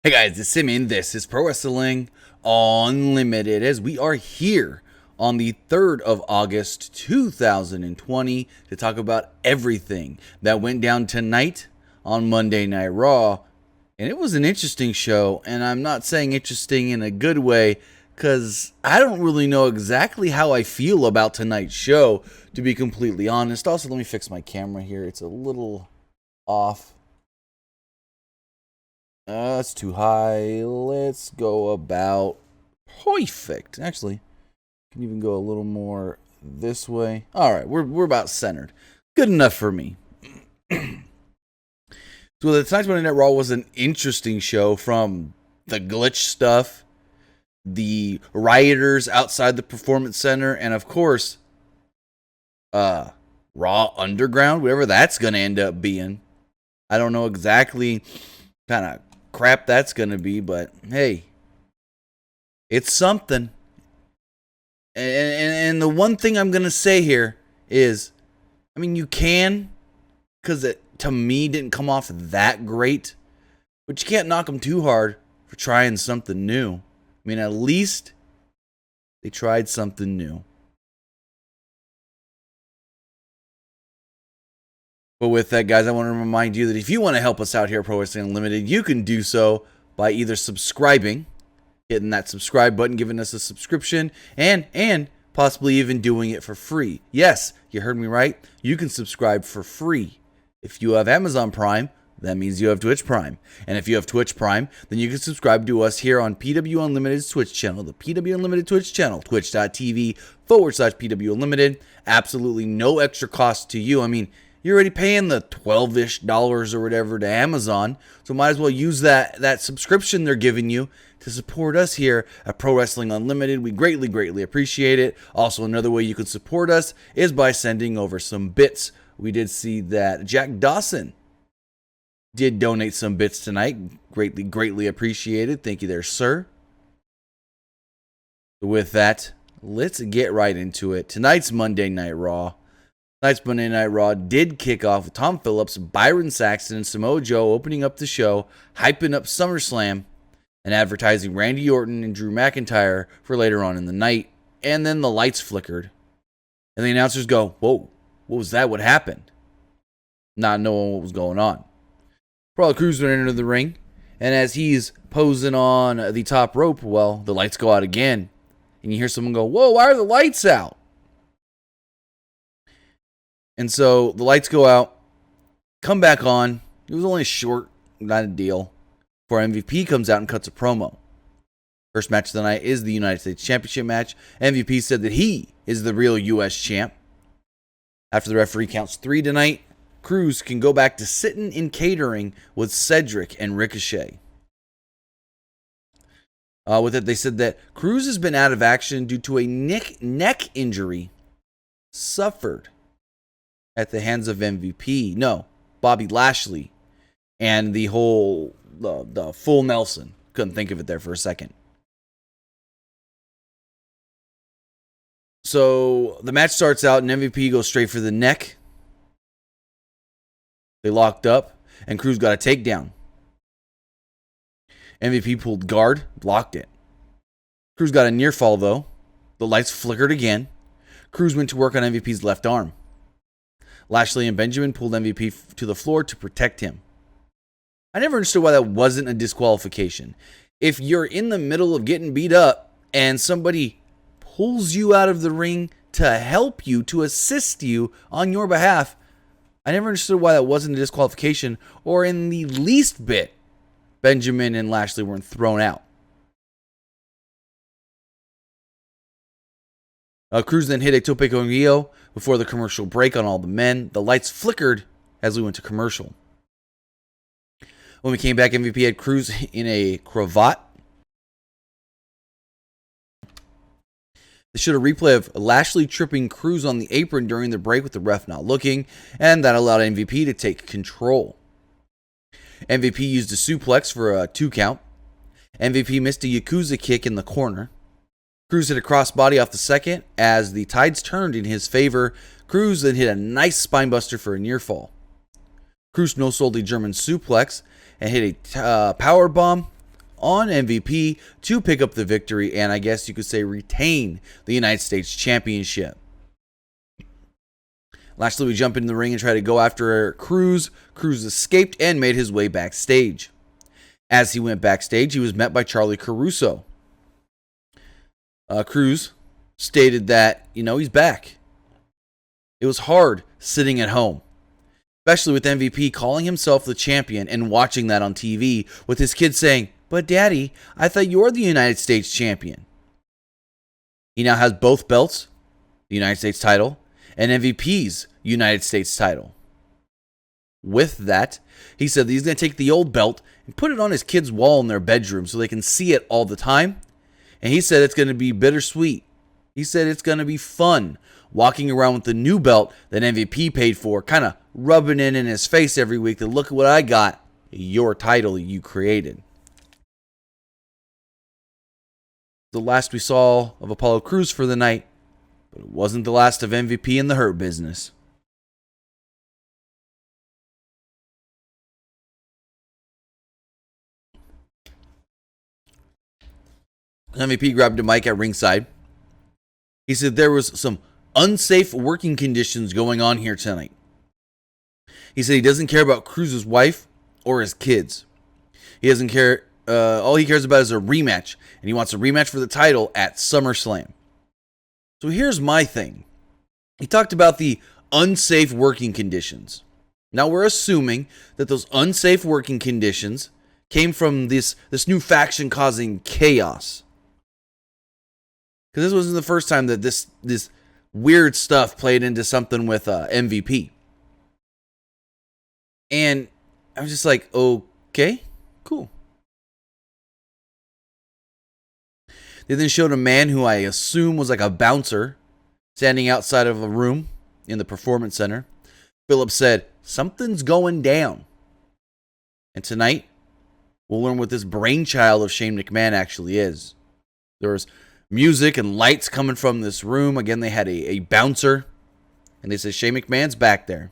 Hey guys, it's Simeon. This is Pro Wrestling Unlimited as we are here on the 3rd of August 2020 to talk about everything that went down tonight on Monday Night Raw. And it was an interesting show, and I'm not saying interesting in a good way because I don't really know exactly how I feel about tonight's show, to be completely honest. Also, let me fix my camera here. It's a little off. That's too high. Let's go about perfect. Actually, can even go a little more this way. All right, we're about centered. Good enough for me. So tonight's Monday Night Raw was an interesting show, from the glitch stuff, the rioters outside the Performance Center, and of course, Raw Underground, whatever that's gonna end up being. I don't know exactly kind of crap that's gonna be, but hey, it's something. And the one thing I'm gonna say here is, I mean, you can, because it to me didn't come off that great, but you can't knock them too hard for trying something new. I mean, at least they tried something new. But with that, guys, I want to remind you that if you want to help us out here at Pro Wrestling Unlimited, you can do so by either subscribing, hitting that subscribe button, giving us a subscription, and possibly even doing it for free. Yes, you heard me right. You can subscribe for free. If you have Amazon Prime, that means you have Twitch Prime. And if you have Twitch Prime, then you can subscribe to us here on PW Unlimited's Twitch channel, the PW Unlimited Twitch channel, twitch.tv/PW Unlimited. Absolutely no extra cost to you. I mean, you're already paying the $12-ish or whatever to Amazon, so might as well use that subscription they're giving you to support us here at Pro Wrestling Unlimited. We greatly appreciate it. Also, another way you can support us is by sending over some bits. We did see that Jack Dawson did donate some bits tonight. Greatly appreciated. Thank you there, sir. With that, let's get right into it. Tonight's Monday Night Raw. Tonight's Monday Night Raw did kick off with Tom Phillips, Byron Saxton, and Samoa Joe opening up the show, hyping up SummerSlam, and advertising Randy Orton and Drew McIntyre for later on in the night. And then the lights flickered, and the announcers go, "Whoa, what was that? What happened?" Not knowing what was going on. Apollo Crews went into the ring, and as he's posing on the top rope, well, the lights go out again, and you hear someone go, "Whoa, why are the lights out?" And so the lights go out, come back on. It was only a short, not a deal, before MVP comes out and cuts a promo. First match of the night is the United States Championship match. MVP said that he is the real U.S. champ. After the referee counts 3 tonight, Crews can go back to sitting in catering with Cedric and Ricochet. With it, they said that Crews has been out of action due to a neck injury suffered at the hands of MVP. No, Bobby Lashley and the whole, the full Nelson. Couldn't think of it there for a second. So the match starts out and MVP goes straight for the neck. They locked up and Crews got a takedown. MVP pulled guard, blocked it. Crews got a near fall though. The lights flickered again. Crews went to work on MVP's left arm. Lashley and Benjamin pulled MVP to the floor to protect him. I never understood why that wasn't a disqualification. If you're in the middle of getting beat up and somebody pulls you out of the ring to help you, to assist you on your behalf, I never understood why that wasn't a disqualification, or in the least bit, Benjamin and Lashley weren't thrown out. Crews then hit a tope con hilo before the commercial break on all the men. The lights flickered as we went to commercial. When we came back, MVP had Crews in a cravat. They showed a replay of Lashley tripping Crews on the apron during the break with the ref not looking, and that allowed MVP to take control. MVP used a suplex for a 2 count. MVP missed a Yakuza kick in the corner. Crews hit a crossbody off the second. As the tides turned in his favor, Crews then hit a nice spinebuster for a near fall. Crews no-sold a German suplex and hit a power bomb on MVP to pick up the victory and I guess you could say retain the United States Championship. Lashley would jump into the ring and try to go after Cruz. Cruz escaped and made his way backstage. As he went backstage, he was met by Charlie Caruso. Cruz stated that, he's back. It was hard sitting at home, especially with MVP calling himself the champion and watching that on TV with his kids saying, "But Daddy, I thought you're the United States champion." He now has both belts, the United States title and MVP's United States title. With that, he said that he's going to take the old belt and put it on his kids' wall in their bedroom so they can see it all the time. And he said it's going to be bittersweet. He said it's going to be fun walking around with the new belt that MVP paid for, kind of rubbing it in his face every week to look at what I got, your title you created. The last we saw of Apollo Crews for the night, but it wasn't the last of MVP in the Hurt Business. MVP grabbed a mic at ringside. He said there was some unsafe working conditions going on here tonight. He said he doesn't care about Cruz's wife or his kids. He doesn't care. All he cares about is a rematch, and he wants a rematch for the title at SummerSlam. So here's my thing. He talked about the unsafe working conditions. Now we're assuming that those unsafe working conditions came from this new faction causing chaos. Because this wasn't the first time that this weird stuff played into something with MVP. And I was just like, okay, cool. They then showed a man who I assume was like a bouncer standing outside of a room in the Performance Center. Philip said, something's going down. And tonight, we'll learn what this brainchild of Shane McMahon actually is. There was music and lights coming from this room. Again, they had a bouncer. And they said Shane McMahon's back there.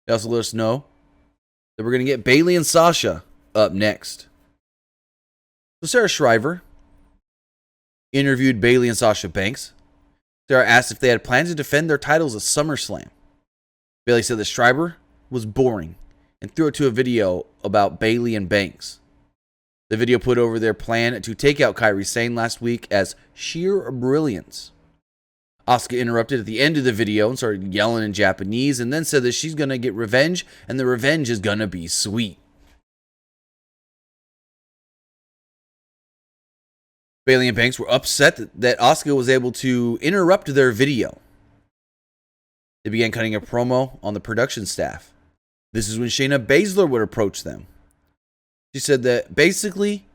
They also let us know that we're going to get Bayley and Sasha up next. So Sarah Shriver interviewed Bayley and Sasha Banks. Sarah asked if they had plans to defend their titles at SummerSlam. Bayley said that Shriver was boring and threw it to a video about Bayley and Banks. The video put over their plan to take out Kairi Sane last week as sheer brilliance. Asuka interrupted at the end of the video and started yelling in Japanese and then said that she's going to get revenge and the revenge is going to be sweet. Bayley and Banks were upset that Asuka was able to interrupt their video. They began cutting a promo on the production staff. This is when Shayna Baszler would approach them. She said that basically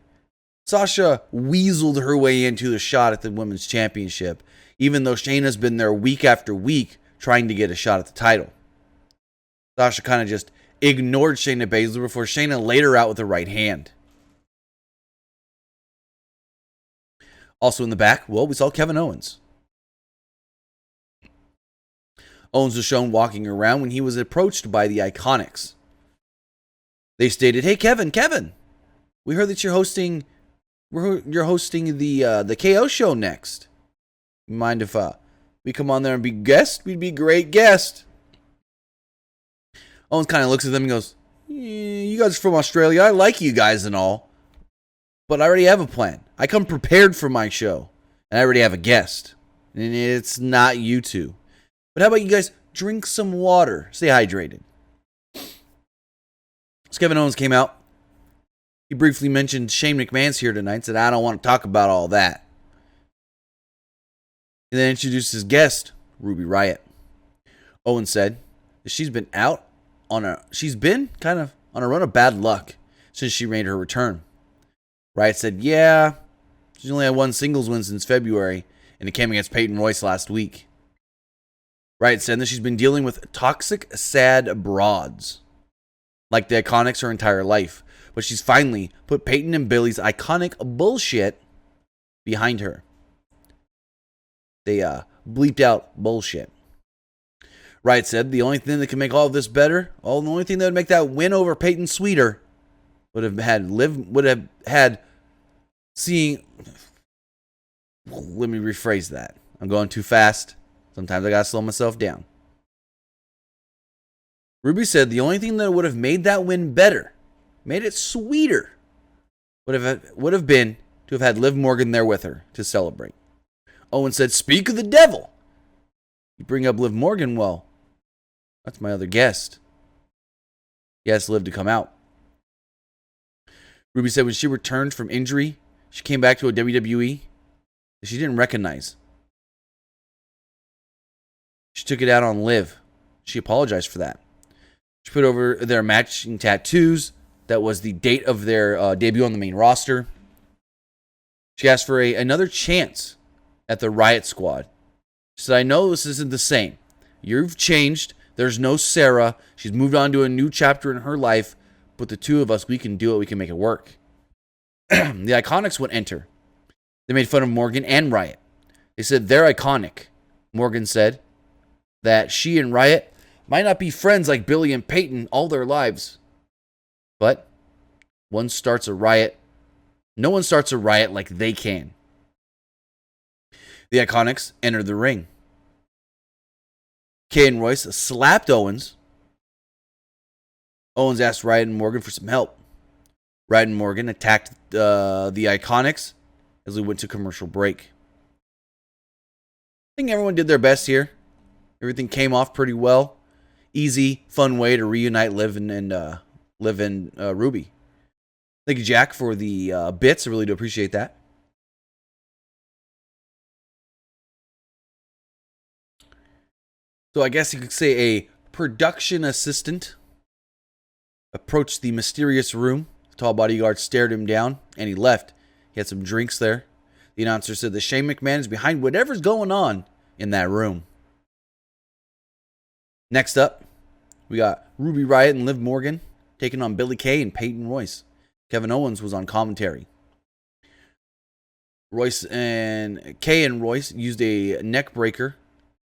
Sasha weaseled her way into the shot at the Women's Championship, even though Shayna's been there week after week trying to get a shot at the title. Sasha kind of just ignored Shayna Baszler before Shayna laid her out with the right hand. Also in the back, we saw Kevin Owens. Owens was shown walking around when he was approached by the Iconics. They stated, "Hey Kevin, we heard that you're hosting the KO show next. You mind if we come on there and be guests? We'd be great guests." Owens kind of looks at them and goes, "You guys are from Australia. I like you guys and all, but I already have a plan. I come prepared for my show, and I already have a guest, and it's not you two. But how about you guys drink some water? Stay hydrated." So Kevin Owens came out. He briefly mentioned Shane McMahon's here tonight, said, "I don't want to talk about all that." And then introduced his guest, Ruby Riot. Owens said that she's been kind of on a run of bad luck since she made her return. Riot said, yeah, she's only had one singles win since February, and it came against Payton Royce last week. Riot said that she's been dealing with toxic, sad broads, like the Iconics her entire life, but she's finally put Payton and Billy's iconic bullshit behind her. They bleeped out bullshit. Riot said the only thing that can make all of this better, the only thing that would make that win over Payton sweeter, would have had seeing. Let me rephrase that. I'm going too fast. Sometimes I gotta slow myself down. Ruby said the only thing that would have made that win better, made it sweeter, would have been to have had Liv Morgan there with her to celebrate. Owens said, "Speak of the devil." You bring up Liv Morgan, well, that's my other guest. He asked Liv to come out. Ruby said when she returned from injury, she came back to a WWE that she didn't recognize. She took it out on Liv. She apologized for that. She put over their matching tattoos. That was the date of their debut on the main roster. She asked for another chance at the Riot Squad. She said, "I know this isn't the same. You've changed. There's no Sarah. She's moved on to a new chapter in her life. But the two of us, we can do it. We can make it work." The Iconics would enter. They made fun of Morgan and Riot. They said they're iconic. Morgan said that she and Riot might not be friends like Billy and Payton all their lives. But one starts a riot. No one starts a riot like they can. The Iconics entered the ring. Kay and Royce slapped Owens. Owens asked Riot and Morgan for some help. Riot and Morgan attacked the Iconics as we went to commercial break. I think everyone did their best here. Everything came off pretty well. Easy, fun way to reunite Liv and Ruby. Thank you, Jack, for the bits. I really do appreciate that. So I guess you could say a production assistant approached the mysterious room. The tall bodyguard stared him down, and he left. He had some drinks there. The announcer said that Shane McMahon is behind whatever's going on in that room. Next up, we got Ruby Riot and Liv Morgan taking on Billy Kay and Peyton Royce. Kevin Owens was on commentary. Royce and Kay and Royce used a neck breaker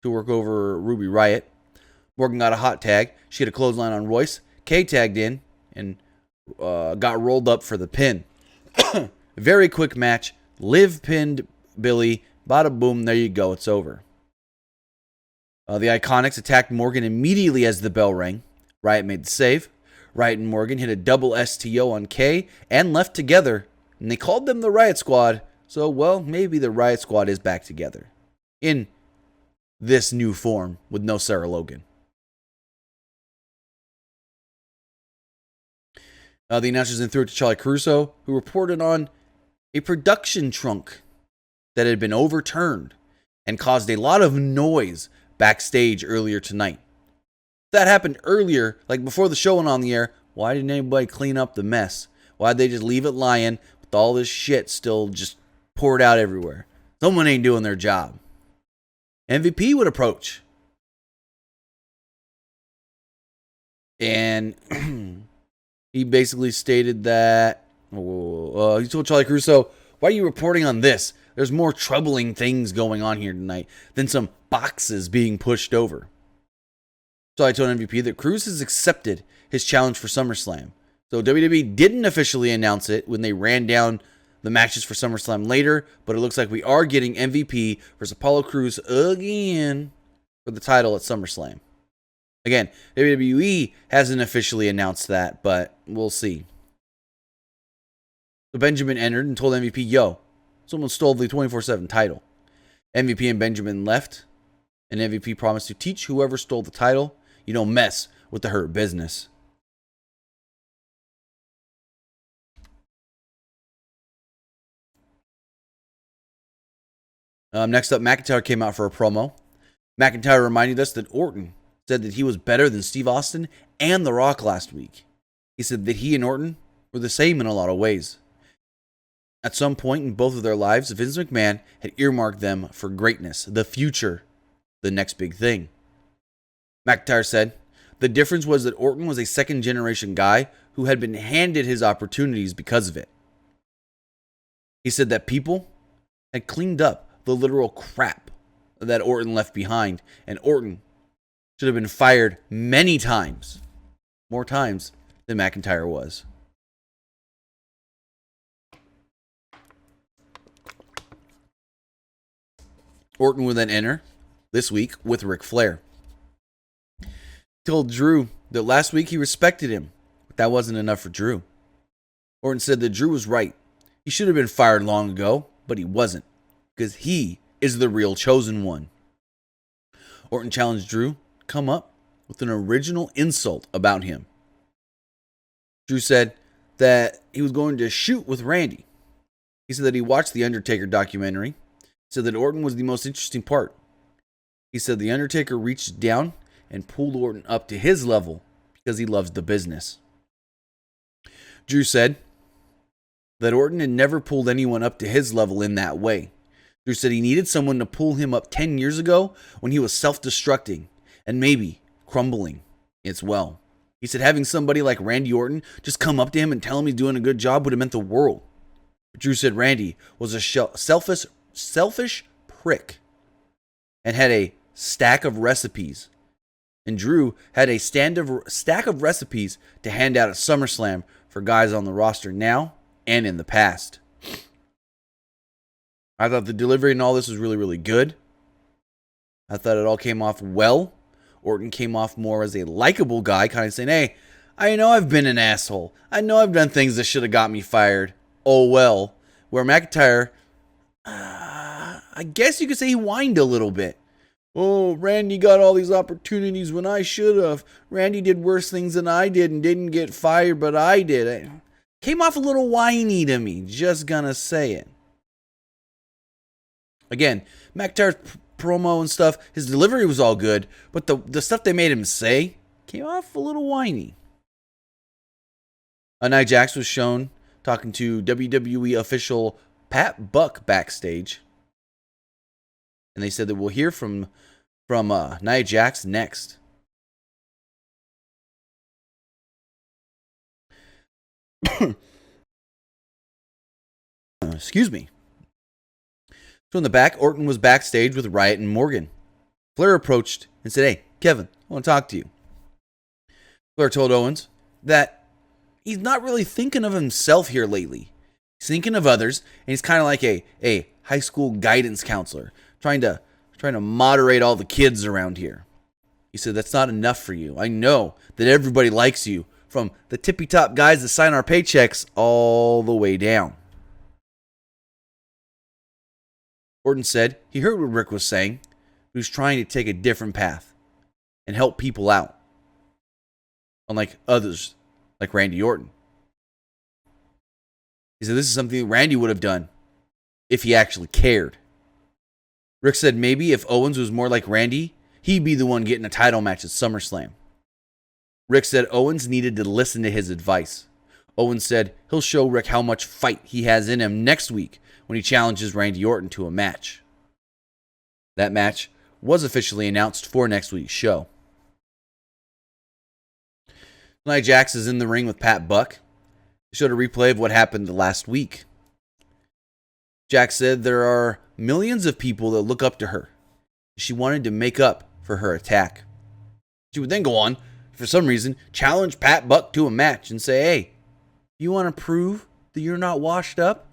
to work over Ruby Riot. Morgan got a hot tag. She had a clothesline on Royce. Kay tagged in and got rolled up for the pin. Very quick match. Liv pinned Billy. Bada boom, there you go. It's over. The Iconics attacked Morgan immediately as the bell rang. Riot made the save. Riot and Morgan hit a double STO on Kay and left together. And they called them the Riot Squad. So, well, maybe the Riot Squad is back together. In this new form with no Sarah Logan. The announcers then threw it to Charlie Caruso, who reported on a production trunk that had been overturned and caused a lot of noise backstage earlier tonight. If that happened earlier, like before the show went on the air, why didn't anybody clean up the mess? Why'd they just leave it lying with all this shit still just poured out everywhere? Someone ain't doing their job. MVP would approach. And he basically stated that he told Charlie Caruso, "Why are you reporting on this? There's more troubling things going on here tonight than some boxes being pushed over." So I told MVP that Cruz has accepted his challenge for SummerSlam. So WWE didn't officially announce it when they ran down the matches for SummerSlam later, but it looks like we are getting MVP versus Apollo Crews again for the title at SummerSlam. Again, WWE hasn't officially announced that, but we'll see. So Benjamin entered and told MVP, "Yo, someone stole the 24/7 title." MVP and Benjamin left, and MVP promised to teach whoever stole the title, you don't mess with the Hurt Business. Next up, McIntyre came out for a promo. McIntyre reminded us that Orton said that he was better than Steve Austin and The Rock last week. He said that he and Orton were the same in a lot of ways. At some point in both of their lives, Vince McMahon had earmarked them for greatness, the future, the next big thing. McIntyre said the difference was that Orton was a second-generation guy who had been handed his opportunities because of it. He said that people had cleaned up the literal crap that Orton left behind, and Orton should have been fired many times, more times than McIntyre was. Orton would then enter this week with Ric Flair. He told Drew that last week he respected him, but that wasn't enough for Drew. Orton said that Drew was right. He should have been fired long ago, but he wasn't, because he is the real chosen one. Orton challenged Drew to come up with an original insult about him. Drew said that he was going to shoot with Randy. He said that he watched the Undertaker documentary. He said that Orton was the most interesting part. He said the Undertaker reached down and pulled Orton up to his level because he loves the business. Drew said that Orton had never pulled anyone up to his level in that way. Drew said he needed someone to pull him up 10 years ago when he was self-destructing and maybe crumbling as well. He said having somebody like Randy Orton just come up to him and tell him he's doing a good job would have meant the world. But Drew said Randy was a selfish prick and had a stack of recipes. And Drew had a stack of recipes to hand out at SummerSlam for guys on the roster now and in the past. I thought the delivery and all this was really, really good. I thought it all came off well. Orton came off more as a likable guy, kind of saying, hey, I know I've been an asshole. I know I've done things that should have got me fired. Oh, well. Where McIntyre, I guess you could say he whined a little bit. Oh, Randy got all these opportunities when I should have. Randy did worse things than I did and didn't get fired, but I did. It came off a little whiny to me, just gonna say it. Again, McIntyre's promo and stuff, his delivery was all good, but the stuff they made him say came off a little whiny. Nia Jax was shown talking to WWE official Pat Buck backstage. And they said that we'll hear from Nia Jax next. Excuse me. So in the back, Orton was backstage with Riot and Morgan. Flair approached and said, hey, Kevin, I want to talk to you. Flair told Owens that he's not really thinking of himself here lately. He's thinking of others, and he's kind of like a high school guidance counselor, trying to moderate all the kids around here. He said, that's not enough for you. I know that everybody likes you, from the tippy top guys that sign our paychecks all the way down. Orton said he heard what Rick was saying. He was trying to take a different path and help people out, unlike others like Randy Orton. He said this is something Randy would have done if he actually cared. Rick said maybe if Owens was more like Randy, he'd be the one getting a title match at SummerSlam. Rick said Owens needed to listen to his advice. Owens said he'll show Rick how much fight he has in him next week when he challenges Randy Orton to a match. That match was officially announced for next week's show. Nia Jax is in the ring with Pat Buck. They showed a replay of what happened last week. Jax said there are millions of people that look up to her. She wanted to make up for her attack. She would then go on, for some reason, challenge Pat Buck to a match and say, hey, you want to prove that you're not washed up?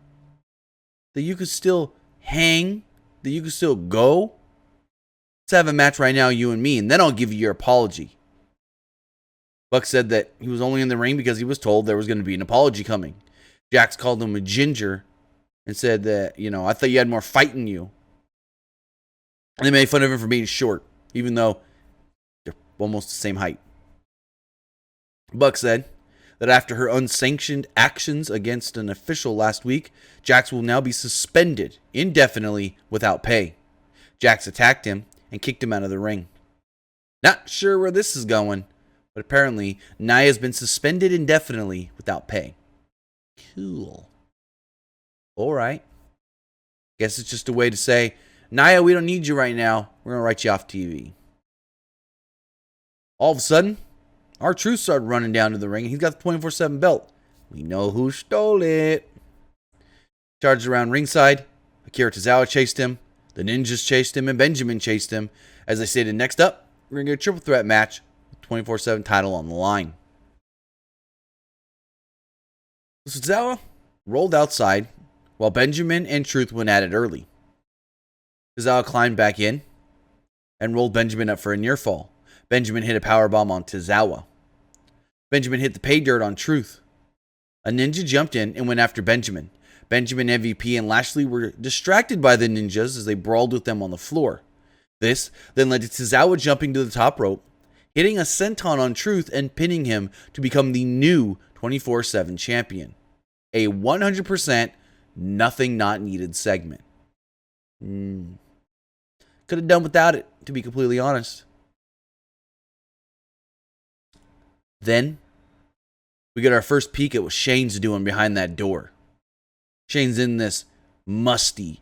That you could still hang? That you could still go? Let's have a match right now, you and me, and then I'll give you your apology. Buck said that he was only in the ring because he was told there was going to be an apology coming. Jax called him a ginger and said that, I thought you had more fight in you. And they made fun of him for being short, even though they're almost the same height. Buck said that after her unsanctioned actions against an official last week, Jax will now be suspended indefinitely without pay. Jax attacked him and kicked him out of the ring. Not sure where this is going, but apparently Nia has been suspended indefinitely without pay. Cool. All right. Guess it's just a way to say, Nia, we don't need you right now. We're going to write you off TV. All of a sudden, R-Truth started running down to the ring, and he's got the 24/7 belt. We know who stole it. Charged around ringside. Akira Tozawa chased him. The Ninjas chased him, and Benjamin chased him. As I stated, next up, we're going to get a triple threat match with 24/7 title on the line. Tozawa rolled outside while Benjamin and Truth went at it early. Tozawa climbed back in and rolled Benjamin up for a near fall. Benjamin hit a powerbomb on Tozawa. Benjamin hit the pay dirt on Truth. A ninja jumped in and went after Benjamin. Benjamin, MVP, and Lashley were distracted by the ninjas as they brawled with them on the floor. This then led to Tozawa jumping to the top rope, hitting a senton on Truth and pinning him to become the new 24/7 champion. A 100% nothing not needed segment. Could have done without it, to be completely honest. Then, we get our first peek at what Shane's doing behind that door. Shane's in this musty,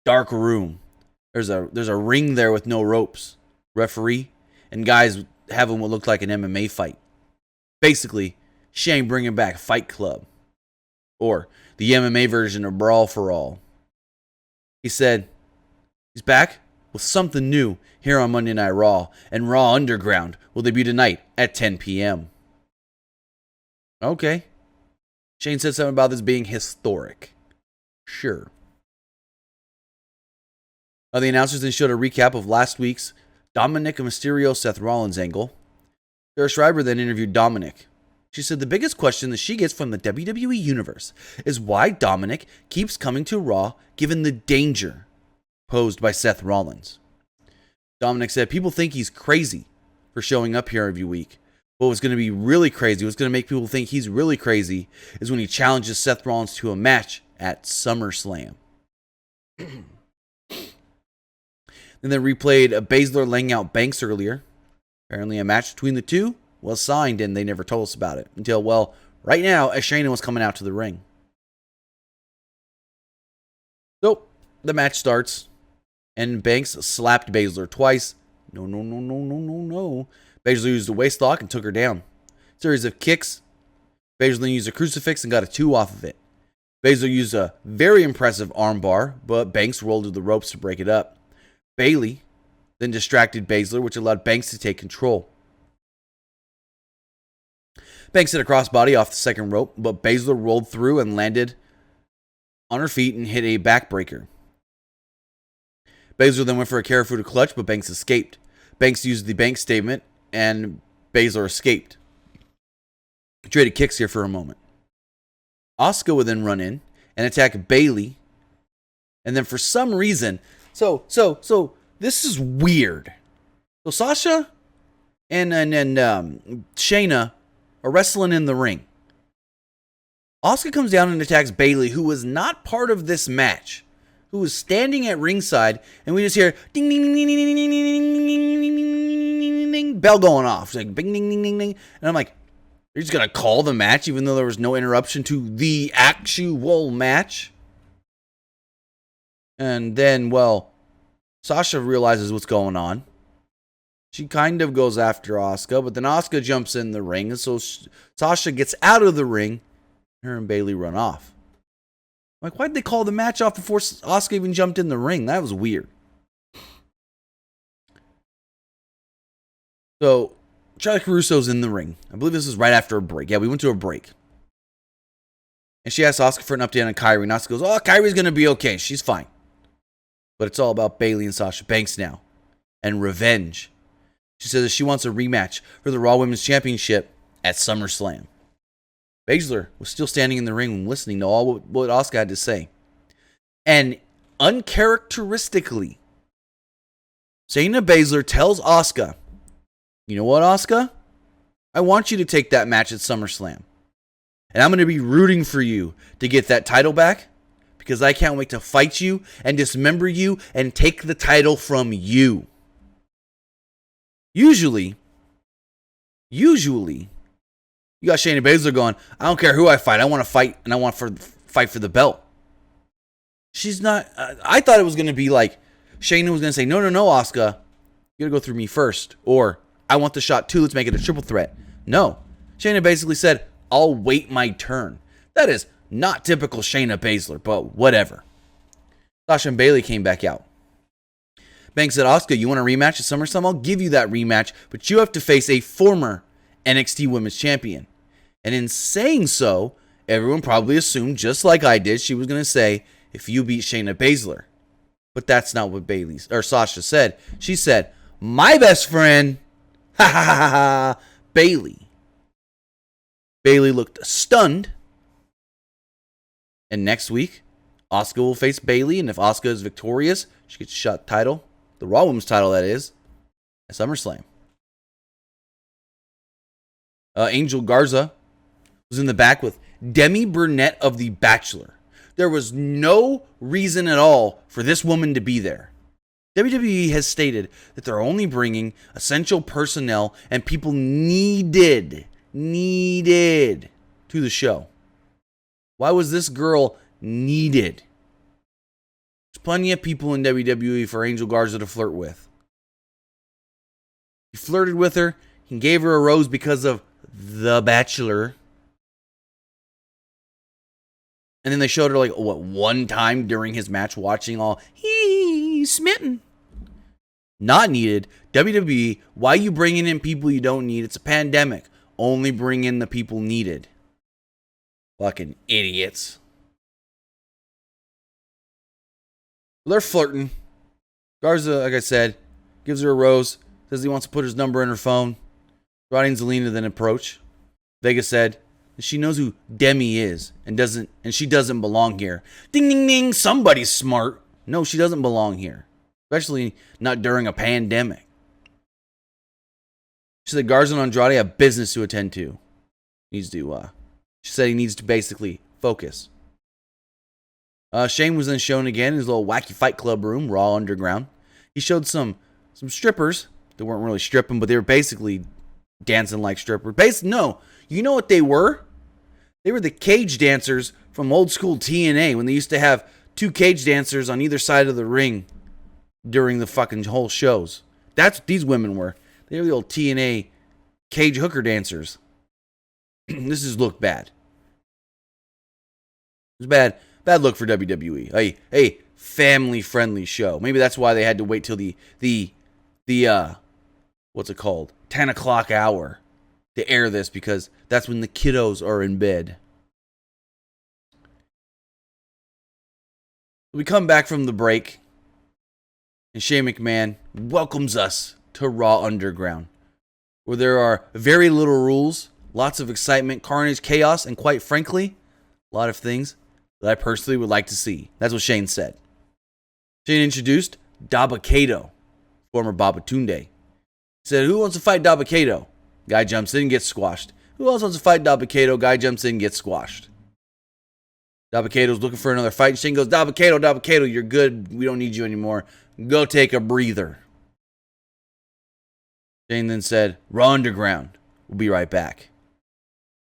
dark room. There's a ring there with no ropes. Referee and guys having what looked like an MMA fight. Basically, Shane bringing back Fight Club. Or the MMA version of Brawl for All. He said he's back with something new here on Monday Night Raw, and Raw Underground will debut tonight at 10 p.m. Okay. Shane said something about this being historic. Sure. The announcers then showed a recap of last week's Dominic Mysterio Seth Rollins angle. Sarah Schreiber then interviewed Dominic. She said the biggest question that she gets from the WWE Universe is why Dominic keeps coming to Raw given the danger posed by Seth Rollins. Dominic said people think he's crazy for showing up here every week. But what's going to be really crazy, what's going to make people think he's really crazy, is when he challenges Seth Rollins to a match at SummerSlam. Then they replayed a Baszler laying out Banks earlier. Apparently a match between the two was signed and they never told us about it. Until, well, right now as Shayna was coming out to the ring. So, the match starts. And Banks slapped Baszler twice. No. Baszler used a waist lock and took her down. Series of kicks. Baszler used a crucifix and got a 2 off of it. Baszler used a very impressive armbar, but Banks rolled to the ropes to break it up. Bayley then distracted Baszler, which allowed Banks to take control. Banks hit a crossbody off the second rope, but Baszler rolled through and landed on her feet and hit a backbreaker. Baszler then went for a Karafuda clutch, but Banks escaped. Banks used the Banks statement, and Baszler escaped. Traded kicks here for a moment. Asuka would then run in and attack Bayley. And then for some reason, so this is weird. So Sasha and Shayna are wrestling in the ring. Asuka comes down and attacks Bayley, who was not part of this match, who was standing at ringside, and we just hear ding ding ding ding ding ding ding ding ding, bell going off. It's like bing ding ding ding ding, and I'm like, you're just gonna call the match even though there was no interruption to the actual match. And then, well, Sasha realizes what's going on. She kind of goes after Asuka, but then Asuka jumps in the ring, and so Sasha gets out of the ring. Her and Bayley run off. Like, why'd they call the match off before Asuka even jumped in the ring? That was weird. So, Charlie Caruso's in the ring. I believe this was right after a break. Yeah, we went to a break. And she asks Asuka for an update on Kairi. And Asuka goes, oh, Kairi's going to be okay. She's fine. But it's all about Bayley and Sasha Banks now. And revenge. She says that she wants a rematch for the Raw Women's Championship at SummerSlam. Baszler was still standing in the ring listening to all what Asuka had to say. And uncharacteristically, Shayna Baszler tells Asuka, you know what, Asuka? I want you to take that match at SummerSlam. And I'm going to be rooting for you to get that title back because I can't wait to fight you and dismember you and take the title from you. Usually, you got Shayna Baszler going, I don't care who I fight. I want to fight, and I want to fight for the belt. She's not... I thought it was going to be like, Shayna was going to say, no, Asuka. You got to go through me first. Or, I want the shot too. Let's make it a triple threat. No. Shayna basically said, I'll wait my turn. That is not typical Shayna Baszler, but whatever. Sasha and Bayley came back out. Banks said, Asuka, you want a rematch at SummerSlam? I'll give you that rematch, but you have to face a former NXT Women's Champion. And in saying so, everyone probably assumed, just like I did, she was going to say, if you beat Shayna Baszler. But that's not what Sasha said. She said, my best friend, ha ha ha ha, Bayley. Bayley looked stunned. And next week, Asuka will face Bayley. And if Asuka is victorious, she gets a shot title. The Raw Women's title, that is. At SummerSlam. Angel Garza was in the back with Demi Burnett of The Bachelor. There was no reason at all for this woman to be there. WWE has stated that they're only bringing essential personnel and people needed to the show. Why was this girl needed? There's plenty of people in WWE for Angel Garza to flirt with. He flirted with her. He gave her a rose because of The Bachelor. And then they showed her, one time during his match, watching all, he's smitten. Not needed. WWE, why are you bringing in people you don't need? It's a pandemic. Only bring in the people needed. Fucking idiots. They're flirting. Garza, like I said, gives her a rose. Says he wants to put his number in her phone. Roddy and Zelina then approach. Vega said she knows who Demi is and she doesn't belong here. Ding ding ding, somebody's smart. No, she doesn't belong here. Especially not during a pandemic. She said Garza and Andrade have business to attend to. She said he needs to basically focus. Shane was then shown again in his little wacky fight club room, Raw Underground. He showed some strippers. They weren't really stripping, but they were basically dancing like strippers. No, you know what they were? They were the cage dancers from old school TNA when they used to have two cage dancers on either side of the ring during the fucking whole shows. That's what these women were. They were the old TNA cage hooker dancers. This has looked bad. It's bad look for WWE. A family-friendly show. Maybe that's why they had to wait till the what's it called? 10 o'clock hour to air this, because that's when the kiddos are in bed. We come back from the break, and Shane McMahon welcomes us to Raw Underground, where there are very little rules, lots of excitement, carnage, chaos, and quite frankly, a lot of things that I personally would like to see. That's what Shane said. Shane introduced Dabba-Kato, former Babatunde. He said, who wants to fight Dabba-Kato? Guy jumps in and gets squashed. Who else wants to fight Dabba-Kato? Guy jumps in and gets squashed. Dabba-Kato's looking for another fight. Shane goes, Dabba-Kato, you're good. We don't need you anymore. Go take a breather. Shane then said, Raw Underground. We'll be right back.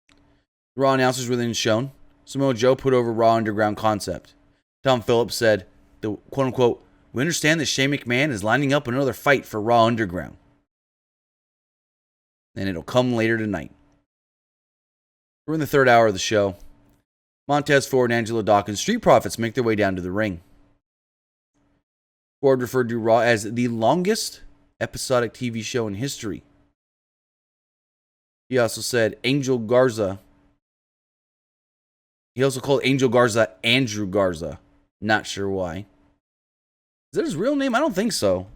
The Raw announcers were then shown. Samoa Joe put over Raw Underground concept. Tom Phillips said, the quote-unquote, we understand that Shane McMahon is lining up another fight for Raw Underground. And it'll come later tonight. We're in the third hour of the show. Montez Ford and Angelo Dawkins, Street Profits, make their way down to the ring. Ford referred to Raw as the longest episodic TV show in history. He also said Angel Garza. He also called Angel Garza Andrew Garza. Not sure why. Is that his real name? I don't think so.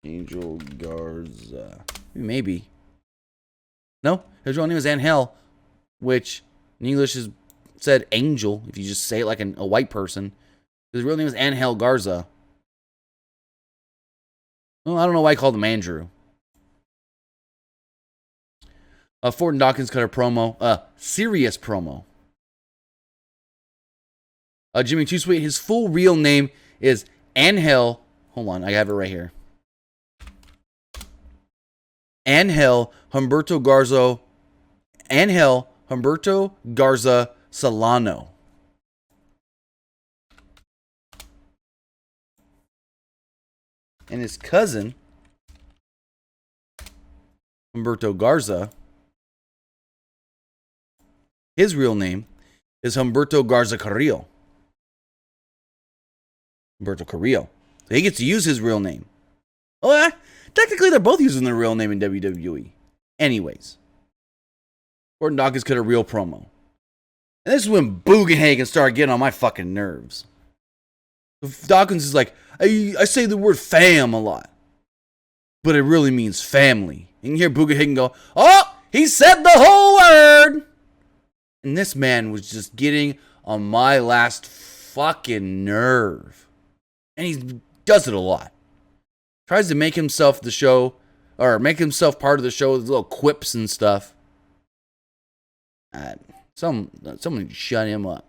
Angel Garza. Maybe. No, his real name is Angel, which in English is said angel, if you just say it like a white person. His real name is Angel Garza. Well, I don't know why I called him Andrew. Ford and Dawkins cut a promo. Serious promo. Jimmy Too Sweet, his full real name is Angel. Hold on, I have it right here. Angel Humberto Garza Solano. And his cousin, Humberto Garza, his real name is Humberto Garza Carrillo. Humberto Carrillo. So he gets to use his real name. Oh, technically they're both using their real name in WWE. Anyways. Gordon Dawkins cut a real promo. And this is when Bugenhagen started getting on my fucking nerves. Dawkins is like, I say the word fam a lot, but it really means family. And you hear Booger Higgin go, oh, he said the whole word. And this man was just getting on my last fucking nerve. And he does it a lot. Tries to make himself the show, or make himself part of the show with little quips and stuff. Someone shut him up.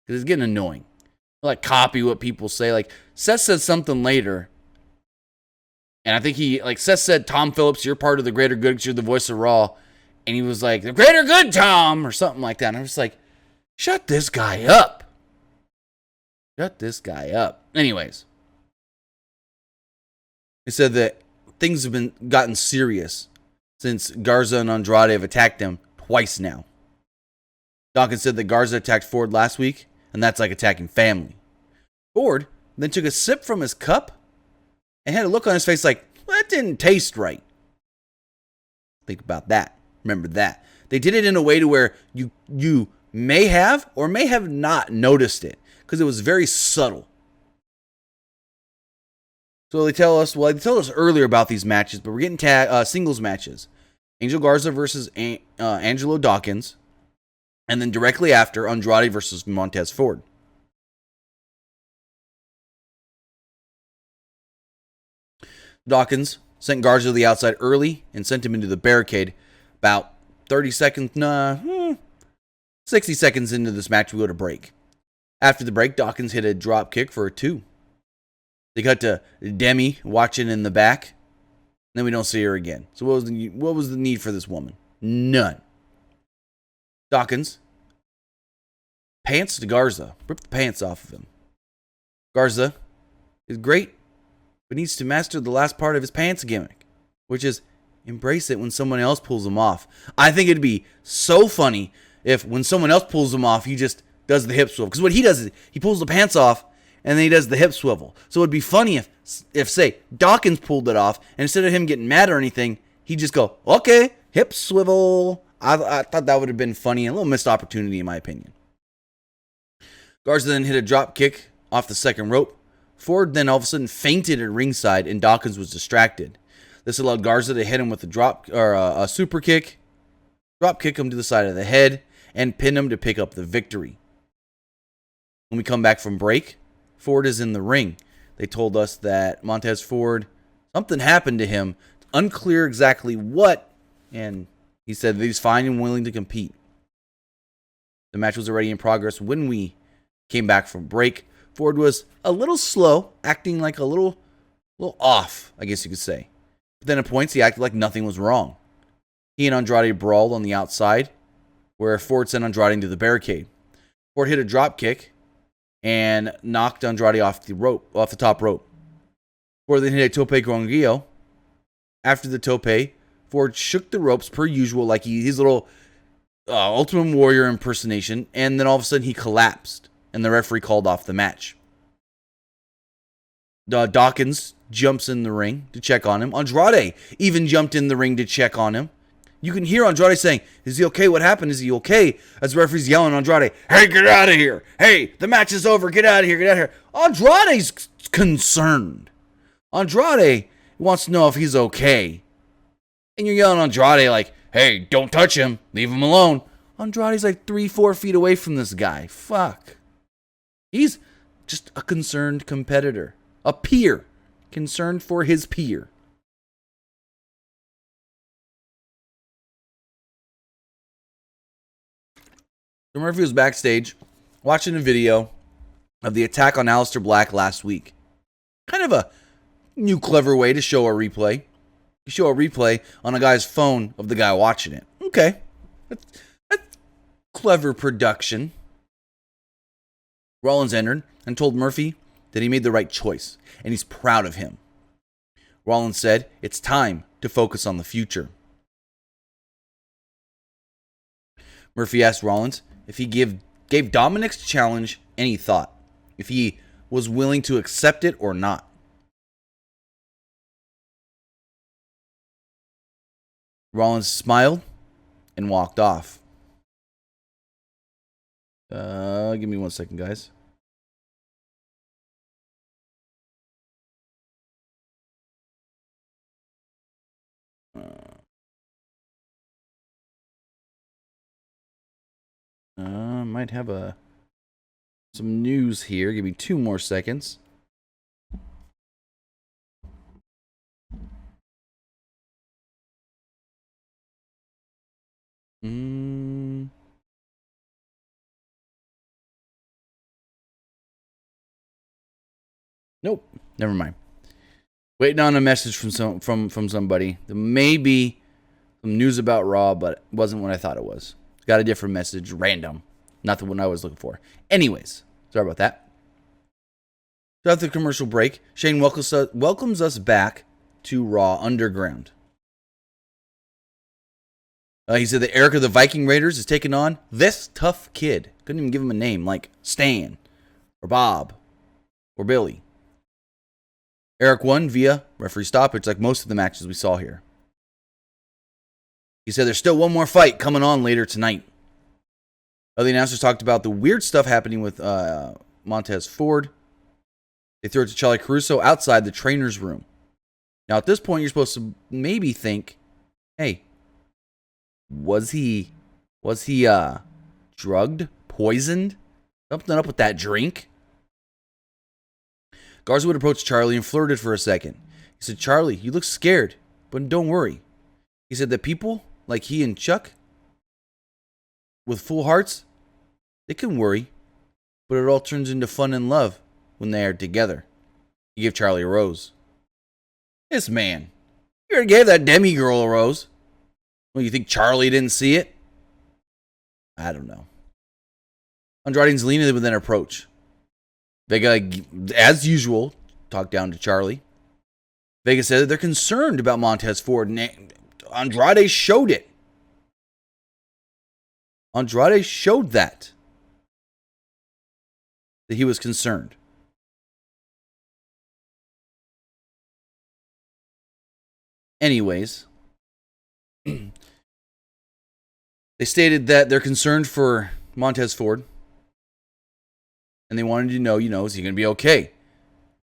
Because it's getting annoying. Like, copy what people say. Like, Seth said something later. And I think Seth said, Tom Phillips, you're part of the greater good because you're the voice of Raw. And he was like, the greater good, Tom, or something like that. And I was like, shut this guy up. Shut this guy up. Anyways. He said that things have gotten serious since Garza and Andrade have attacked him twice now. Dawkins said that Garza attacked Ford last week, and that's like attacking family. Ford then took a sip from his cup and had a look on his face like, well, that didn't taste right. Think about that. Remember that. They did it in a way to where you may have or may have not noticed it because it was very subtle. So they tell us earlier about these matches, but we're getting singles matches. Angel Garza versus Angelo Dawkins. And then directly after, Andrade versus Montez Ford. Dawkins sent Garza to the outside early and sent him into the barricade. About 60 seconds into this match, we go to break. After the break, Dawkins hit a drop kick for a 2. They cut to Demi watching in the back. Then we don't see her again. So what was the need for this woman? None. Dawkins pants to Garza. Ripped the pants off of him. Garza is great, but needs to master the last part of his pants gimmick, which is embrace it when someone else pulls them off. I think it'd be so funny if when someone else pulls them off, he just does the hip swivel. Because what he does is he pulls the pants off and then he does the hip swivel. So it'd be funny if say, Dawkins pulled it off, and instead of him getting mad or anything, he'd just go, okay, hip swivel. I thought that would have been funny and a little missed opportunity in my opinion. Garza then hit a drop kick off the second rope. Ford then all of a sudden fainted at ringside and Dawkins was distracted. This allowed Garza to hit him with a super kick, drop kick him to the side of the head, and pin him to pick up the victory. When we come back from break, Ford is in the ring. They told us that Montez Ford, something happened to him. It's unclear exactly what, and he said that he's fine and willing to compete. The match was already in progress when we came back from break. Ford was a little slow, acting like a little off, I guess you could say. But then at points, he acted like nothing was wrong. He and Andrade brawled on the outside, where Ford sent Andrade into the barricade. Ford hit a drop kick and knocked Andrade off the top rope. Ford then hit a tope gronguillo. After the tope, Ford shook the ropes per usual, like his little Ultimate Warrior impersonation, and then all of a sudden he collapsed, and the referee called off the match. Dawkins jumps in the ring to check on him. Andrade even jumped in the ring to check on him. You can hear Andrade saying, is he okay? What happened? Is he okay? As the referee's yelling at Andrade, hey, get out of here. Hey, the match is over. Get out of here. Get out of here. Andrade's concerned. Andrade wants to know if he's okay. And you're yelling at Andrade like, hey, don't touch him. Leave him alone. Andrade's like 3-4 feet away from this guy. Fuck. He's just a concerned competitor. A peer. Concerned for his peer. So Murphy was backstage watching a video of the attack on Aleister Black last week. Kind of a new clever way to show a replay. You show a replay on a guy's phone of the guy watching it. Okay. That's clever production. Rollins entered and told Murphy that he made the right choice, and he's proud of him. Rollins said it's time to focus on the future. Murphy asked Rollins if he gave Dominic's challenge any thought, if he was willing to accept it or not. Rollins smiled and walked off. Give me 1 second, guys. might have some news here. Give me 2 more seconds. Nope. Never mind. Waiting on a message from somebody. There may be some news about Raw, but it wasn't what I thought it was. Got a different message. Random. Not the one I was looking for. Anyways, sorry about that. So after the commercial break, Shane welcomes us back to Raw Underground. He said that Eric of the Viking Raiders is taking on this tough kid. Couldn't even give him a name like Stan or Bob or Billy. Eric won via referee stoppage like most of the matches we saw here. He said there's still one more fight coming on later tonight. Other announcers talked about the weird stuff happening with Montez Ford. They threw it to Charlie Caruso outside the trainer's room. Now at this point you're supposed to maybe think, hey, was he drugged, poisoned? Something up with that drink? Garza would approach Charlie and flirted for a second. He said, Charlie, you look scared, but don't worry. He said that people like he and Chuck, with full hearts, they can worry, but it all turns into fun and love when they are together. He gave Charlie a rose. This man, you already gave that demi girl a rose. Well, you think Charlie didn't see it? I don't know. Andrade and Zelina would then approach. Vega, as usual, talked down to Charlie. Vega said that they're concerned about Montez Ford, and Andrade showed it. Andrade showed that he was concerned. Anyways, they stated that they're concerned for Montez Ford. And they wanted to know, is he going to be okay?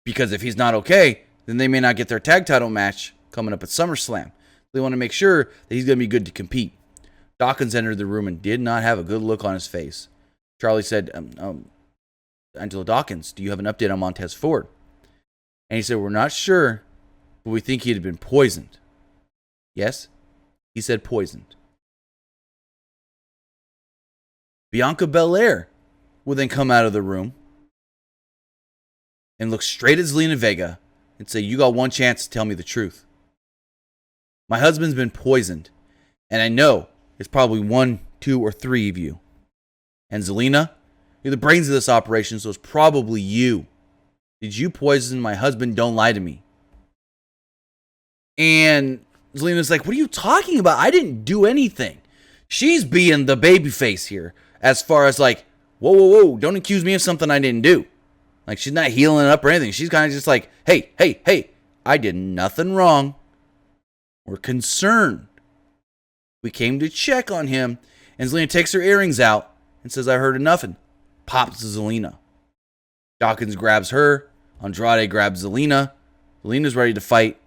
Because if he's not okay, then they may not get their tag title match coming up at SummerSlam. They want to make sure that he's going to be good to compete. Dawkins entered the room and did not have a good look on his face. Charlie said, Angelo Dawkins, do you have an update on Montez Ford? And he said, we're not sure, but we think he had been poisoned. Yes, he said poisoned. Bianca Belair will then come out of the room and look straight at Zelina Vega and say, you got one chance to tell me the truth. My husband's been poisoned, and I know it's probably 1, 2, or 3 of you. And Zelina, you're the brains of this operation, so it's probably you. Did you poison my husband? Don't lie to me. And Zelina's like, what are you talking about? I didn't do anything. She's being the babyface here as far as like, whoa, don't accuse me of something I didn't do. Like, she's not healing up or anything. She's kind of just like, hey, I did nothing wrong. We're concerned. We came to check on him. And Zelina takes her earrings out and says, I heard enough, and pops Zelina. Dawkins grabs her. Andrade grabs Zelina. Zelina's ready to fight.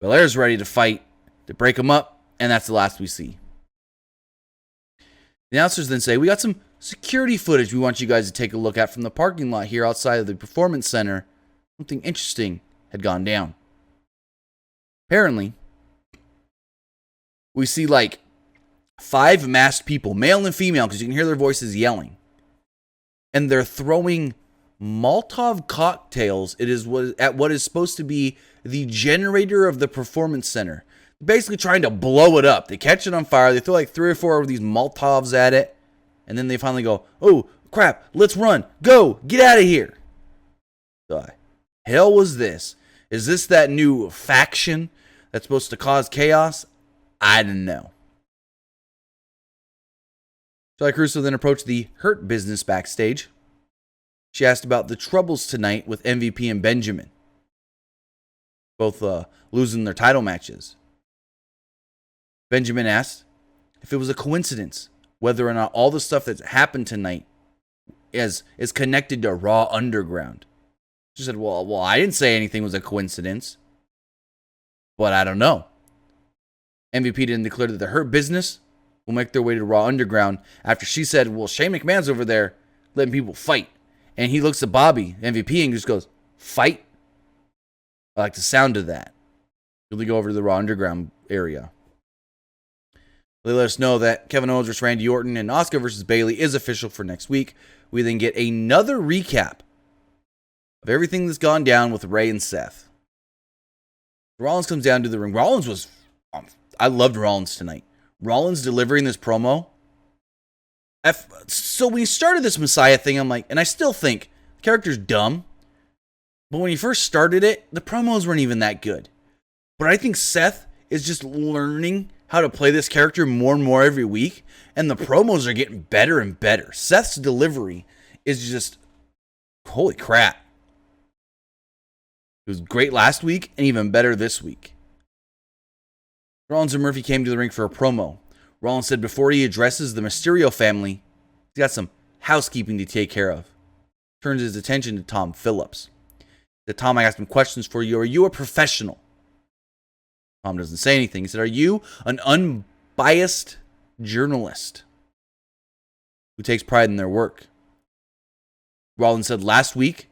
Belair's ready to fight to break them up, and that's the last we see. The announcers then say, we got some security footage we want you guys to take a look at from the parking lot here outside of the Performance Center. Something interesting had gone down. Apparently, we see like 5 masked people, male and female, because you can hear their voices yelling. And they're throwing Molotov cocktails. It is at what is supposed to be the generator of the Performance Center. Basically trying to blow it up. They catch it on fire. They throw like 3 or 4 of these Molotovs at it. And then they finally go, oh, crap, let's run. Go, get out of here. The hell was this? Is this that new faction that's supposed to cause chaos? I don't know. Charlie Caruso then approached the Hurt Business backstage. She asked about the troubles tonight with MVP and Benjamin. Both losing their title matches. Benjamin asked if it was a coincidence whether or not all the stuff that's happened tonight is connected to Raw Underground. She said, well, I didn't say anything was a coincidence, but I don't know. MVP didn't declare that the Hurt Business will make their way to Raw Underground after she said, well, Shane McMahon's over there letting people fight. And he looks at Bobby, MVP, and just goes, fight? I like the sound of that. Really go over to the Raw Underground area. They let us know that Kevin Owens vs. Randy Orton and Asuka vs. Bayley is official for next week. We then get another recap of everything that's gone down with Ray and Seth. Rollins comes down to the ring. I loved Rollins tonight. Rollins delivering this promo. So when he started this Messiah thing, I'm like, and I still think the character's dumb. But when he first started it, the promos weren't even that good. But I think Seth is just learning how to play this character more and more every week. And the promos are getting better and better. Seth's delivery is just, holy crap. It was great last week and even better this week. Rollins and Murphy came to the ring for a promo. Rollins said before he addresses the Mysterio family, he's got some housekeeping to take care of. Turns his attention to Tom Phillips. He said, Tom, I got some questions for you. Are you a professional? Tom doesn't say anything. He said, are you an unbiased journalist who takes pride in their work? Rollins said last week,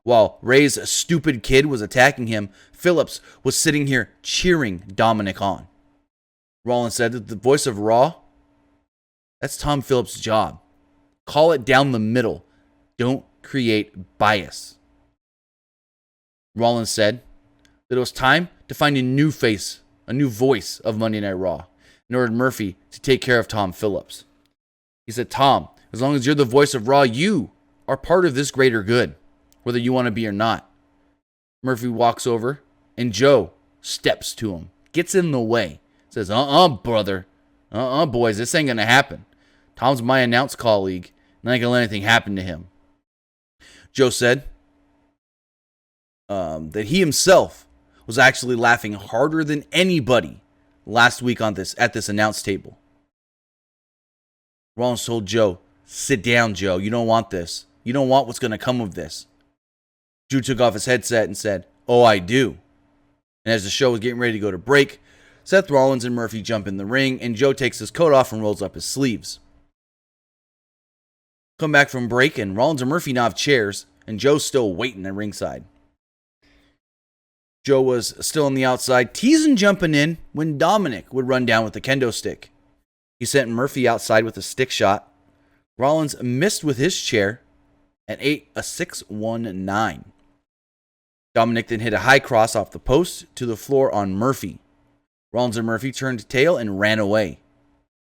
while Ray's stupid kid was attacking him, Phillips was sitting here cheering Dominic on. Rollins said that the voice of Raw, that's Tom Phillips' job. Call it down the middle. Don't create bias. Rollins said that it was time to find a new face, a new voice of Monday Night Raw, and ordered Murphy to take care of Tom Phillips. He said, Tom, as long as you're the voice of Raw, you are part of this greater good, whether you want to be or not. Murphy walks over, and Joe steps to him, gets in the way. Says, brother. Boys, this ain't going to happen. Tom's my announce colleague, and I ain't going to let anything happen to him. Joe said that he himself was actually laughing harder than anybody last week at this announce table. Rollins told Joe, sit down, Joe. You don't want this. You don't want what's going to come of this. Drew took off his headset and said, oh, I do. And as the show was getting ready to go to break, Seth Rollins and Murphy jump in the ring, and Joe takes his coat off and rolls up his sleeves. Come back from break, and Rollins and Murphy now have chairs, and Joe's still waiting at ringside. Joe was still on the outside, teasing jumping in when Dominic would run down with the kendo stick. He sent Murphy outside with a stick shot. Rollins missed with his chair and ate a 619. Dominic then hit a high cross off the post to the floor on Murphy. Rollins and Murphy turned tail and ran away.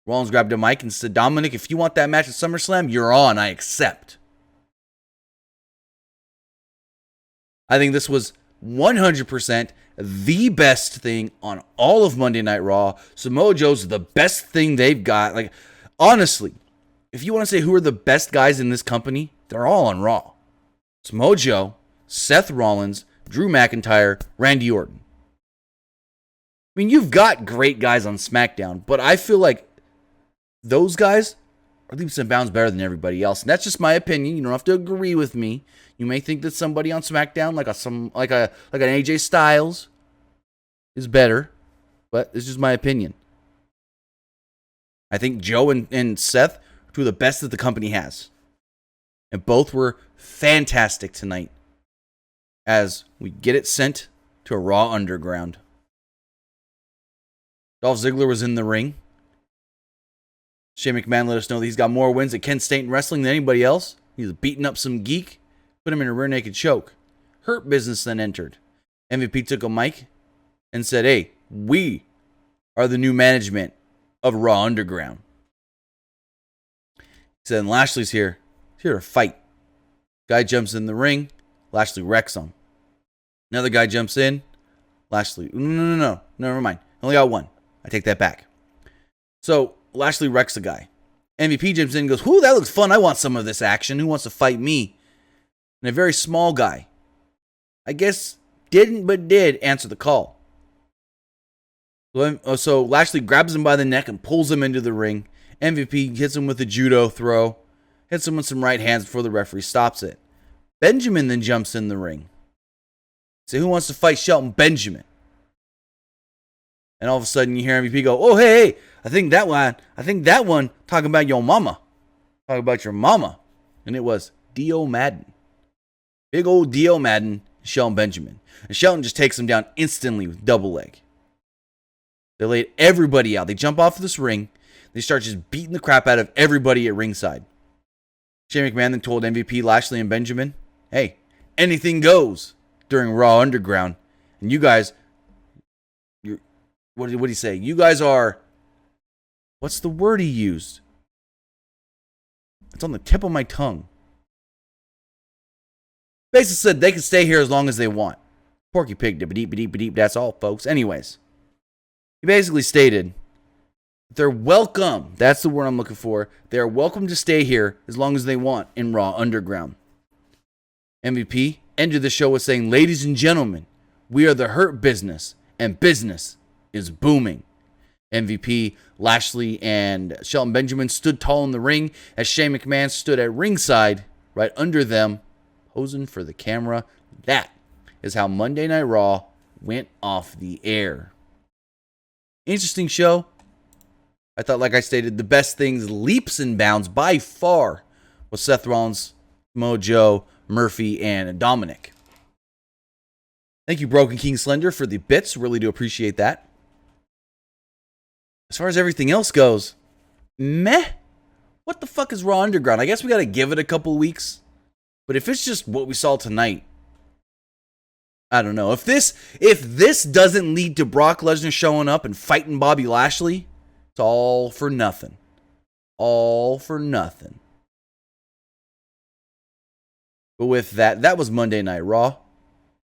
Rollins grabbed a mic and said, Dominic, if you want that match at SummerSlam, you're on. I accept. I think this was 100% the best thing on all of Monday Night Raw. Samoa Joe's the best thing they've got. Like, honestly, if you want to say who are the best guys in this company, they're all on Raw. Samoa Joe, Seth Rollins, Drew McIntyre, Randy Orton. I mean, you've got great guys on SmackDown, but I feel like those guys are leaps and bounds better than everybody else. And that's just my opinion. You don't have to agree with me. You may think that somebody on SmackDown, like an AJ Styles, is better, but it's just my opinion. I think Joe and Seth are two of the best that the company has. And both were fantastic tonight as we get it sent to a Raw Underground. Dolph Ziggler was in the ring. Shane McMahon let us know that he's got more wins at Kent State in wrestling than anybody else. He's beating up some geek, put him in a rear naked choke. Hurt Business then entered. MVP took a mic and said, hey, we are the new management of Raw Underground. He said, and Lashley's here. He's here to fight. Guy jumps in the ring. Lashley wrecks him. Another guy jumps in. Lashley, no, never mind. I only got one. I take that back. So Lashley wrecks the guy. MVP jumps in and goes, whoo, that looks fun. I want some of this action. Who wants to fight me? And a very small guy, I guess didn't but did answer the call. So Lashley grabs him by the neck and pulls him into the ring. MVP hits him with a judo throw. Hits him with some right hands before the referee stops it. Benjamin then jumps in the ring. So who wants to fight Shelton Benjamin? And all of a sudden you hear MVP go, "Oh, hey, I think that one talking about your mama. Talking about your mama." And it was Dio Madden. Big old Dio Madden, Shelton Benjamin. And Shelton just takes him down instantly with double leg. They laid everybody out. They jump off of this ring. They start just beating the crap out of everybody at ringside. Shane McMahon then told MVP, Lashley, and Benjamin, "Hey, anything goes during Raw Underground. And you guys, what did he say? You guys are," what's the word he used? It's on the tip of my tongue. Basically said they can stay here as long as they want. Porky Pig, dip-a-deep, that's all, folks. Anyways, he basically stated they're welcome. That's the word I'm looking for. They're welcome to stay here as long as they want in Raw Underground. MVP ended the show with saying, "Ladies and gentlemen, we are the Hurt Business, and business is booming." MVP, Lashley, and Shelton Benjamin stood tall in the ring as Shane McMahon stood at ringside right under them, posing for the camera. That is how Monday Night Raw went off the air. Interesting show. I thought, like I stated, the best things, leaps and bounds by far, was Seth Rollins, Mojo, Murphy, and Dominic. Thank you, Broken King Slender, for the bits. Really do appreciate that. As far as everything else goes, meh. What the fuck is Raw Underground? I guess we got to give it a couple weeks. But if it's just what we saw tonight, I don't know. If this doesn't lead to Brock Lesnar showing up and fighting Bobby Lashley, it's all for nothing. All for nothing. But with that, that was Monday Night Raw.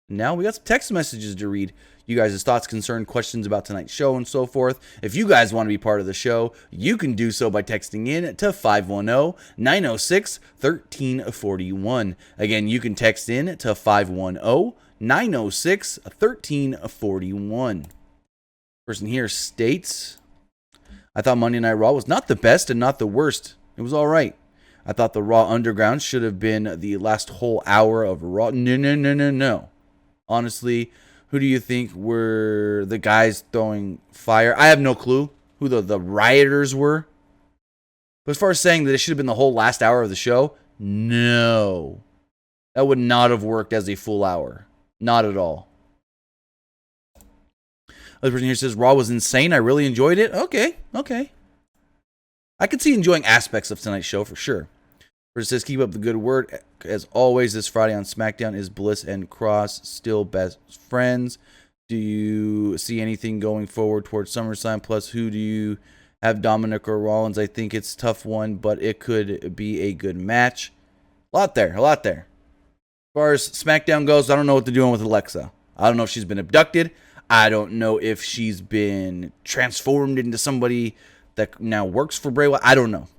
Now we got some text messages to read. You guys' thoughts, concerns, questions about tonight's show, and so forth. If you guys want to be part of the show, you can do so by texting in to 510-906-1341. Again, you can text in to 510-906-1341. Person here states, "I thought Monday Night Raw was not the best and not the worst. It was all right. I thought the Raw Underground should have been the last whole hour of Raw. No. Honestly, who do you think were the guys throwing fire? I have no clue who the rioters were. But as far as saying that it should have been the whole last hour of the show, no. That would not have worked as a full hour. Not at all." Other person here says, "Raw was insane. I really enjoyed it." Okay. I could see enjoying aspects of tonight's show for sure. Person says, "Keep up the good work. As always, this Friday on SmackDown is Bliss and Cross still best friends. Do you see anything going forward towards SummerSlam? Plus, who do you have, Dominic or Rollins? I think it's a tough one, but it could be a good match." A lot there. As far as SmackDown goes, I don't know what they're doing with Alexa. I don't know if she's been abducted. I don't know if she's been transformed into somebody that now works for Bray Wyatt. I don't know.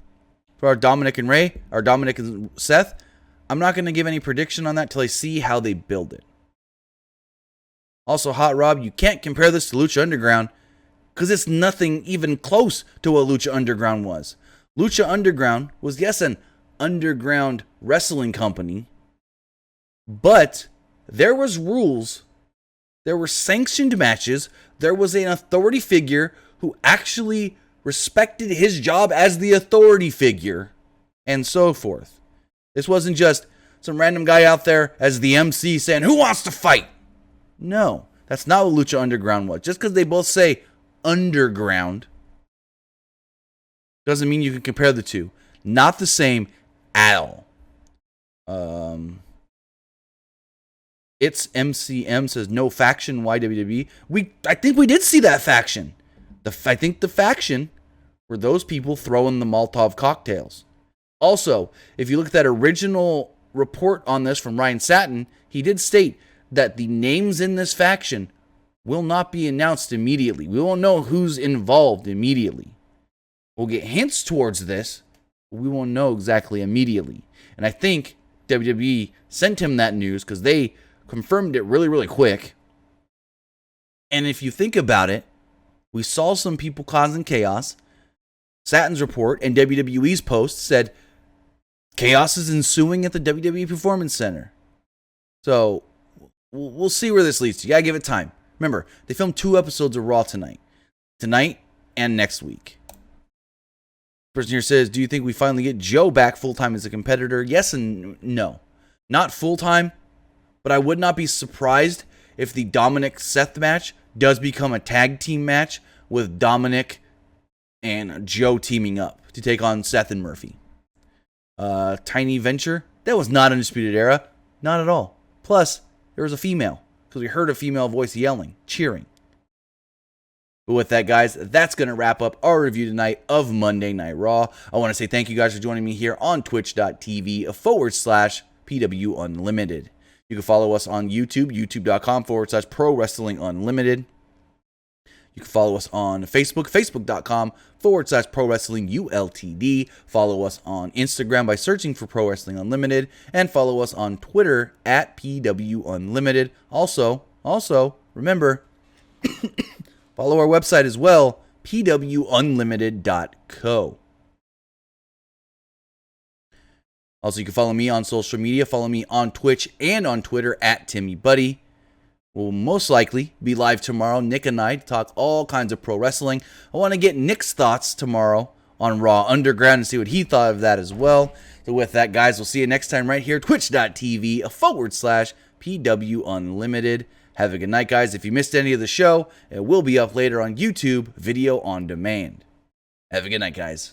For our Dominic and Ray, or Dominic and Seth, I'm not going to give any prediction on that till I see how they build it. Also, Hot Rob, you can't compare this to Lucha Underground because it's nothing even close to what Lucha Underground was. Lucha Underground was, yes, an underground wrestling company, but there was rules, there were sanctioned matches, there was an authority figure who actually respected his job as the authority figure, and so forth. This wasn't just some random guy out there as the MC saying, "Who wants to fight?" No, that's not what Lucha Underground was. Just because they both say underground doesn't mean you can compare the two. Not the same at all. It's MCM says, "No faction, why WWE?" I think we did see that faction. I think the faction were those people throwing the Molotov cocktails. Also, if you look at that original report on this from Ryan Satin, he did state that the names in this faction will not be announced immediately. We won't know who's involved immediately. We'll get hints towards this, but we won't know exactly immediately. And I think WWE sent him that news because they confirmed it really, really quick. And if you think about it, we saw some people causing chaos. Satin's report and WWE's post said chaos is ensuing at the WWE Performance Center. So we'll see where this leads to. You gotta give it time. Remember, they filmed 2 episodes of Raw tonight. tonight and next week. Person here says, do you think we finally get Joe back full-time as a competitor? Yes and no. Not full-time, but I would not be surprised if the Dominic-Seth match does become a tag team match with Dominic and Joe teaming up to take on Seth and Murphy. Tiny Venture, that was not Undisputed Era. Not at all. Plus, there was a female, because we heard a female voice yelling, cheering. But with that, guys, that's going to wrap up our review tonight of Monday Night Raw. I want to say thank you guys for joining me here on twitch.tv/PWUnlimited. You can follow us on YouTube, youtube.com/Pro Wrestling Unlimited. You can follow us on Facebook, facebook.com/Pro Wrestling ULTD. Follow us on Instagram by searching for Pro Wrestling Unlimited. And follow us on Twitter at PWUnlimited. Also, remember, follow our website as well, PWUnlimited.co. Also, you can follow me on social media. Follow me on Twitch and on Twitter at TimmyBuddy. We'll most likely be live tomorrow, Nick and I, to talk all kinds of pro wrestling. I want to get Nick's thoughts tomorrow on Raw Underground and see what he thought of that as well. So with that, guys, we'll see you next time right here, twitch.tv/PWUnlimited. Have a good night, guys. If you missed any of the show, it will be up later on YouTube, video on demand. Have a good night, guys.